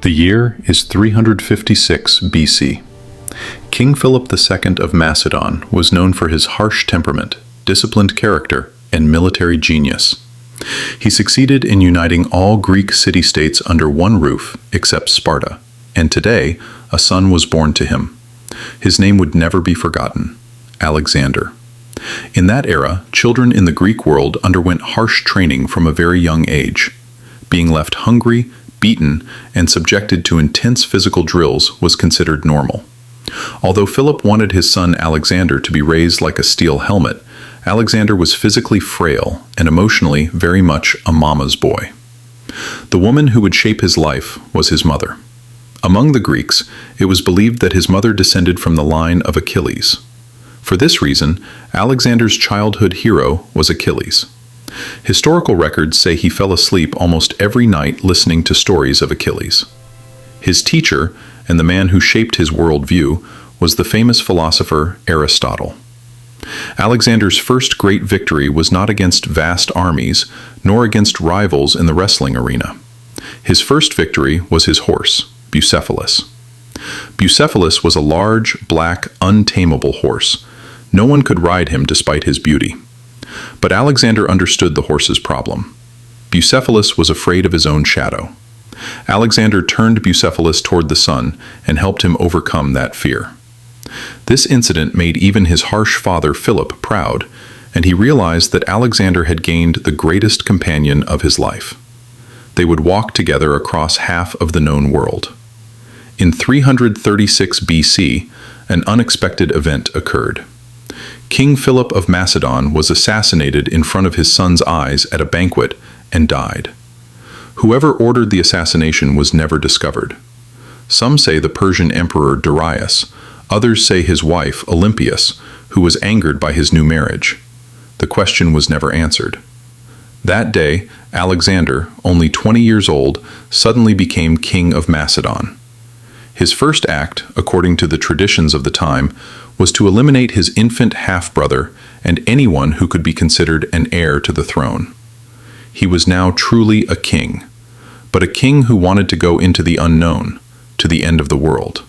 The year is 356 BC. King Philip II of Macedon was known for his harsh temperament, disciplined character, and military genius. He succeeded in uniting all Greek city-states under one roof except Sparta, and today a son was born to him. His name would never be forgotten: Alexander. In that era, children in the Greek world underwent harsh training from a very young age. Being left hungry, beaten, and subjected to intense physical drills was considered normal. Although Philip wanted his son Alexander to be raised like a steel helmet, Alexander was physically frail and emotionally very much a mama's boy. The woman who would shape his life was his mother. Among the Greeks, it was believed that his mother descended from the line of Achilles. For this reason, Alexander's childhood hero was Achilles. Historical records say he fell asleep almost every night listening to stories of Achilles. His teacher, and the man who shaped his worldview, was the famous philosopher Aristotle. Alexander's first great victory was not against vast armies, nor against rivals in the wrestling arena. His first victory was his horse, Bucephalus. Bucephalus was a large, black, untamable horse. No one could ride him despite his beauty. But Alexander understood the horse's problem. Bucephalus was afraid of his own shadow. Alexander turned Bucephalus toward the sun and helped him overcome that fear. This incident made even his harsh father Philip proud, and he realized that Alexander had gained the greatest companion of his life. They would walk together across half of the known world. In 336 BC, an unexpected event occurred. King Philip of Macedon was assassinated in front of his son's eyes at a banquet and died. Whoever ordered the assassination was never discovered. Some say the Persian emperor Darius, others say his wife Olympias, who was angered by his new marriage. The question was never answered. That day, Alexander, only 20 years old, suddenly became king of Macedon. His first act, according to the traditions of the time, was to eliminate his infant half-brother and anyone who could be considered an heir to the throne. He was now truly a king, but a king who wanted to go into the unknown, to the end of the world.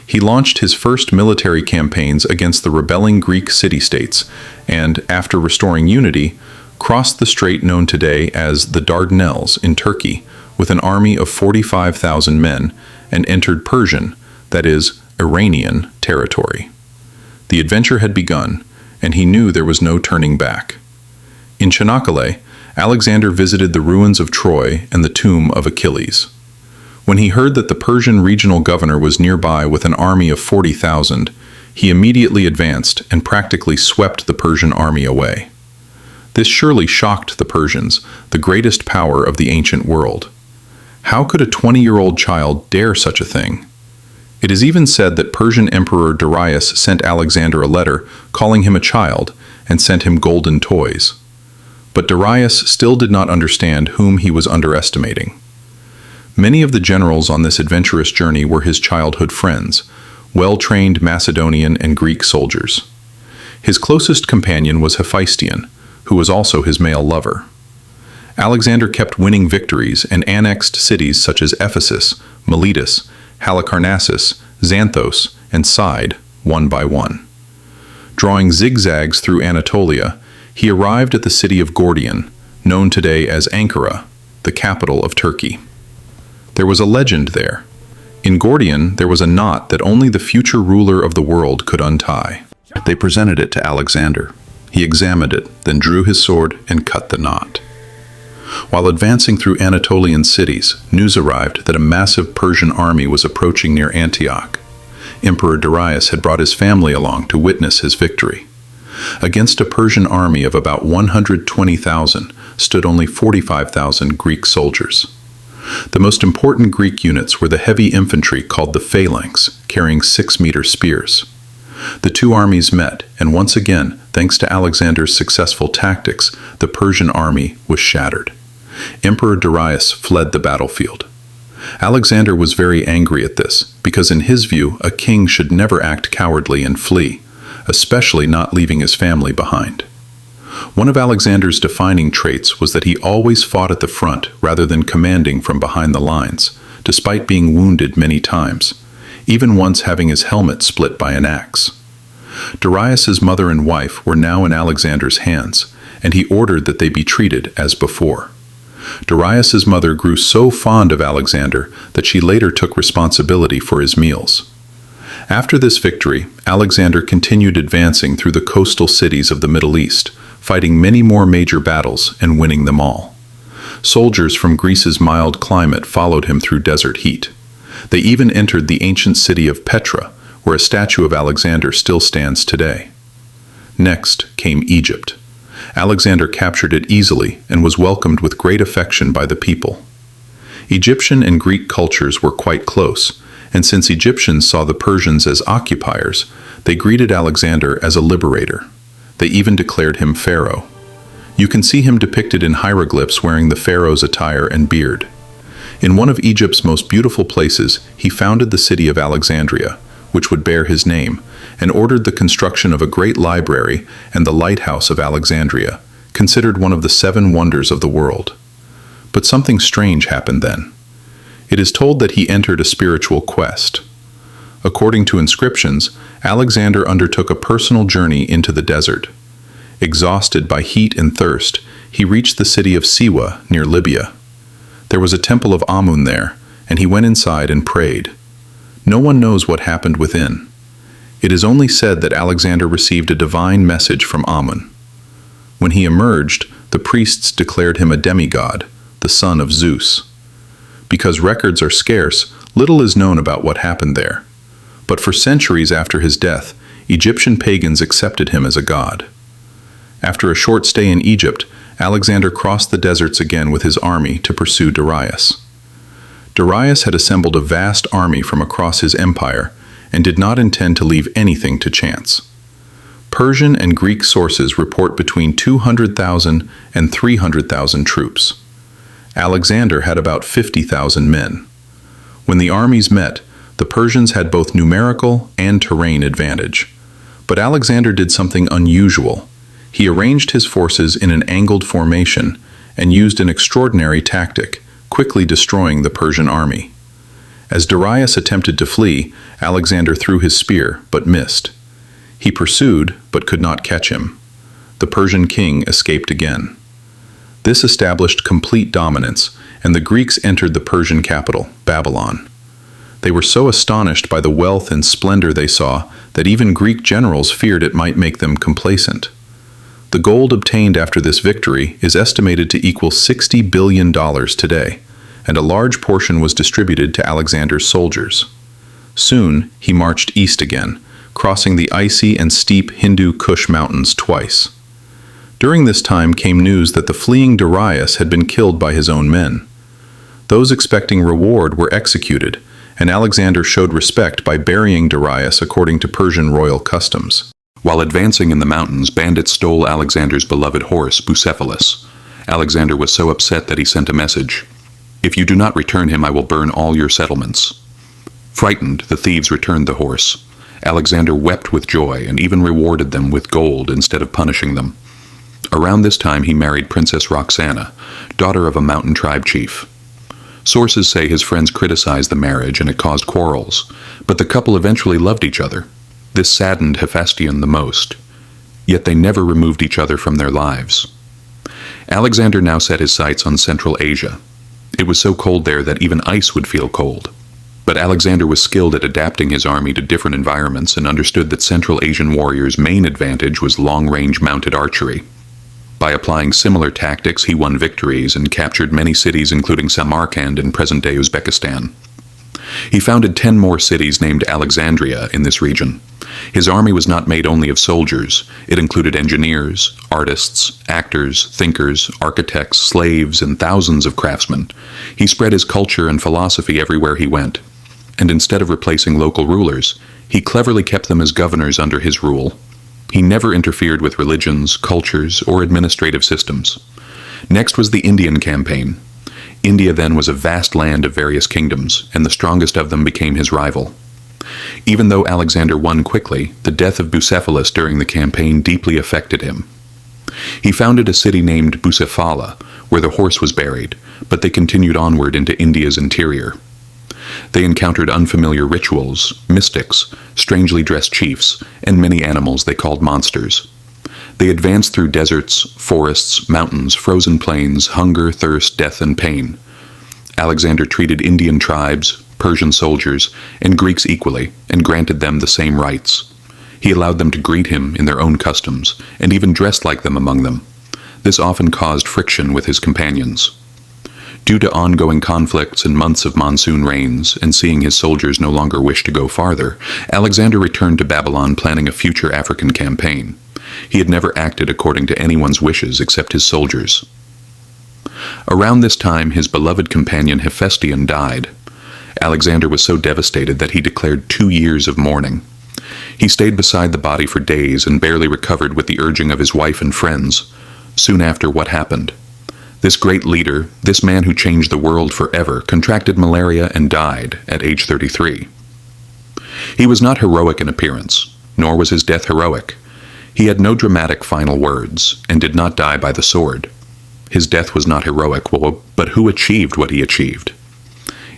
He launched his first military campaigns against the rebelling Greek city-states and, after restoring unity, crossed the strait known today as the Dardanelles in Turkey with an army of 45,000 men and entered Persian, that is, Iranian, territory. The adventure had begun, and he knew there was no turning back. In Çanakkale, Alexander visited the ruins of Troy and the tomb of Achilles. When he heard that the Persian regional governor was nearby with an army of 40,000, he immediately advanced and practically swept the Persian army away. This surely shocked the Persians, the greatest power of the ancient world. How could a 20-year-old child dare such a thing? It is even said that Persian Emperor Darius sent Alexander a letter calling him a child and sent him golden toys. But Darius still did not understand whom he was underestimating. Many of the generals on this adventurous journey were his childhood friends, well-trained Macedonian and Greek soldiers. His closest companion was Hephaestion, who was also his male lover. Alexander kept winning victories and annexed cities such as Ephesus, Miletus, Halicarnassus, Xanthos, and Side, one by one. Drawing zigzags through Anatolia, he arrived at the city of Gordion, known today as Ankara, the capital of Turkey. There was a legend there. In Gordion, there was a knot that only the future ruler of the world could untie. They presented it to Alexander. He examined it, then drew his sword and cut the knot. While advancing through Anatolian cities, news arrived that a massive Persian army was approaching near Antioch. Emperor Darius had brought his family along to witness his victory. Against a Persian army of about 120,000 stood only 45,000 Greek soldiers. The most important Greek units were the heavy infantry called the phalanx, carrying 6-meter spears. The two armies met, and once again, thanks to Alexander's successful tactics, the Persian army was shattered. Emperor Darius fled the battlefield. Alexander was very angry at this, because in his view, a king should never act cowardly and flee, especially not leaving his family behind. One of Alexander's defining traits was that he always fought at the front rather than commanding from behind the lines, despite being wounded many times, even once having his helmet split by an axe. Darius's mother and wife were now in Alexander's hands, and he ordered that they be treated as before. Darius's mother grew so fond of Alexander that she later took responsibility for his meals. After this victory, Alexander continued advancing through the coastal cities of the Middle East, fighting many more major battles and winning them all. Soldiers from Greece's mild climate followed him through desert heat. They even entered the ancient city of Petra, where a statue of Alexander still stands today. Next came Egypt. Alexander captured it easily and was welcomed with great affection by the people. Egyptian and Greek cultures were quite close, and since Egyptians saw the Persians as occupiers, they greeted Alexander as a liberator. They even declared him pharaoh. You can see him depicted in hieroglyphs wearing the pharaoh's attire and beard. In one of Egypt's most beautiful places, he founded the city of Alexandria, which would bear his name, and ordered the construction of a great library and the lighthouse of Alexandria, considered one of the 7 wonders of the world. But something strange happened then. It is told that he entered a spiritual quest. According to inscriptions, Alexander undertook a personal journey into the desert. Exhausted by heat and thirst, he reached the city of Siwa near Libya. There was a temple of Amun there, and he went inside and prayed. No one knows what happened within. It is only said that Alexander received a divine message from Amun. When he emerged, the priests declared him a demigod, the son of Zeus. Because records are scarce, little is known about what happened there. But for centuries after his death, Egyptian pagans accepted him as a god. After a short stay in Egypt, Alexander crossed the deserts again with his army to pursue Darius. Darius had assembled a vast army from across his empire and did not intend to leave anything to chance. Persian and Greek sources report between 200,000 and 300,000 troops. Alexander had about 50,000 men. When the armies met, the Persians had both numerical and terrain advantage. But Alexander did something unusual. He arranged his forces in an angled formation and used an extraordinary tactic, quickly destroying the Persian army. As Darius attempted to flee, Alexander threw his spear, but missed. He pursued, but could not catch him. The Persian king escaped again. This established complete dominance, and the Greeks entered the Persian capital, Babylon. They were so astonished by the wealth and splendor they saw that even Greek generals feared it might make them complacent. The gold obtained after this victory is estimated to equal $60 billion today, and a large portion was distributed to Alexander's soldiers. Soon, he marched east again, crossing the icy and steep Hindu Kush mountains twice. During this time came news that the fleeing Darius had been killed by his own men. Those expecting reward were executed, and Alexander showed respect by burying Darius according to Persian royal customs. While advancing in the mountains, bandits stole Alexander's beloved horse, Bucephalus. Alexander was so upset that he sent a message. "If you do not return him, I will burn all your settlements." Frightened, the thieves returned the horse. Alexander wept with joy and even rewarded them with gold instead of punishing them. Around this time he married Princess Roxana, daughter of a mountain tribe chief. Sources say his friends criticized the marriage and it caused quarrels, but the couple eventually loved each other. This saddened Hephaestion the most. Yet they never removed each other from their lives. Alexander now set his sights on Central Asia. It was so cold there that even ice would feel cold. But Alexander was skilled at adapting his army to different environments and understood that Central Asian warriors' main advantage was long-range mounted archery. By applying similar tactics, he won victories and captured many cities including Samarkand in present-day Uzbekistan. He founded 10 more cities named Alexandria in this region. His army was not made only of soldiers. It included engineers, artists, actors, thinkers, architects, slaves, and thousands of craftsmen. He spread his culture and philosophy everywhere he went. And instead of replacing local rulers, he cleverly kept them as governors under his rule. He never interfered with religions, cultures, or administrative systems. Next was the Indian campaign. India then was a vast land of various kingdoms, and the strongest of them became his rival. Even though Alexander won quickly, the death of Bucephalus during the campaign deeply affected him. He founded a city named Bucephala, where the horse was buried, but they continued onward into India's interior. They encountered unfamiliar rituals, mystics, strangely dressed chiefs, and many animals they called monsters. They advanced through deserts, forests, mountains, frozen plains, hunger, thirst, death, and pain. Alexander treated Indian tribes, Persian soldiers, and Greeks equally, and granted them the same rights. He allowed them to greet him in their own customs, and even dressed like them among them. This often caused friction with his companions. Due to ongoing conflicts and months of monsoon rains, and seeing his soldiers no longer wish to go farther, Alexander returned to Babylon planning a future African campaign. He had never acted according to anyone's wishes except his soldiers. Around this time, his beloved companion Hephaestion died. Alexander was so devastated that he declared 2 years of mourning. He stayed beside the body for days and barely recovered with the urging of his wife and friends. Soon after, what happened? This great leader, this man who changed the world forever, contracted malaria and died at age 33. He was not heroic in appearance, nor was his death heroic. He had no dramatic final words, and did not die by the sword. His death was not heroic, but who achieved what he achieved?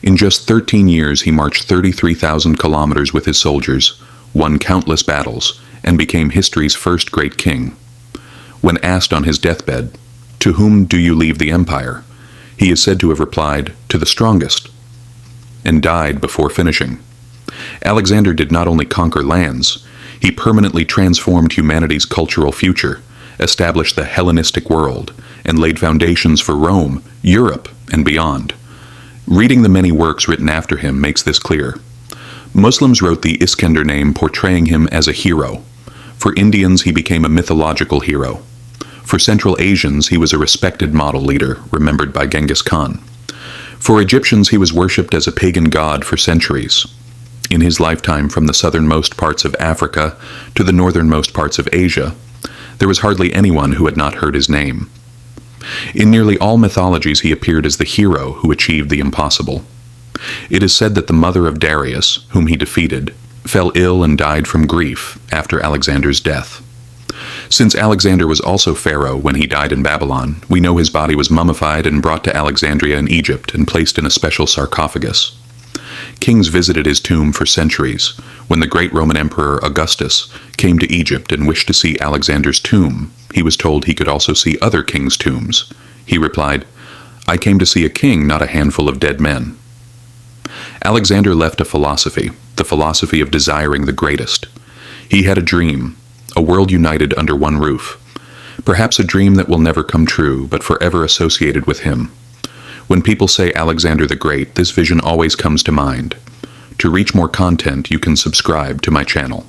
In just 13 years, he marched 33,000 kilometers with his soldiers, won countless battles, and became history's first great king. When asked on his deathbed, "To whom do you leave the empire?" he is said to have replied, "To the strongest," and died before finishing. Alexander did not only conquer lands, he permanently transformed humanity's cultural future, established the Hellenistic world, and laid foundations for Rome, Europe, and beyond. Reading the many works written after him makes this clear. Muslims wrote the Iskandar name portraying him as a hero. For Indians, he became a mythological hero. For Central Asians, he was a respected model leader, remembered by Genghis Khan. For Egyptians, he was worshipped as a pagan god for centuries. In his lifetime, from the southernmost parts of Africa to the northernmost parts of Asia, there was hardly anyone who had not heard his name. In nearly all mythologies, he appeared as the hero who achieved the impossible. It is said that the mother of Darius, whom he defeated, fell ill and died from grief after Alexander's death. Since Alexander was also pharaoh when he died in Babylon, we know his body was mummified and brought to Alexandria in Egypt and placed in a special sarcophagus. Kings visited his tomb for centuries. When the great Roman Emperor Augustus came to Egypt and wished to see Alexander's tomb, he was told he could also see other kings' tombs. He replied, "I came to see a king, not a handful of dead men." Alexander left a philosophy, the philosophy of desiring the greatest. He had a dream, a world united under one roof. Perhaps a dream that will never come true, but forever associated with him. When people say Alexander the Great, this vision always comes to mind. To reach more content, you can subscribe to my channel.